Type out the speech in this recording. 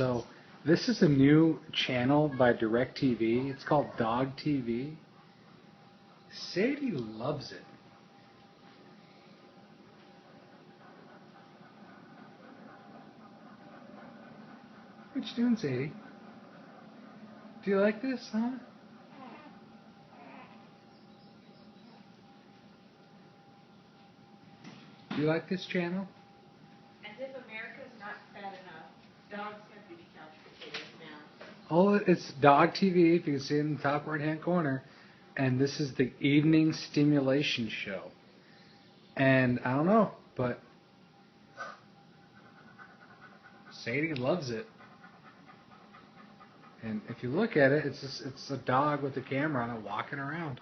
So this is a new channel by DirecTV. It's called Dog TV. Sadie loves it. What you doing, Sadie? Do you like this, huh? Do you like this channel? As if America's not fat enough, dogs have to be couch potatoes now. Oh, it's Dog TV, if you can see it in the top right-hand corner. And this is the evening stimulation show. And I don't know, but Sadie loves it. And if you look at it, it's a dog with a camera on it walking around.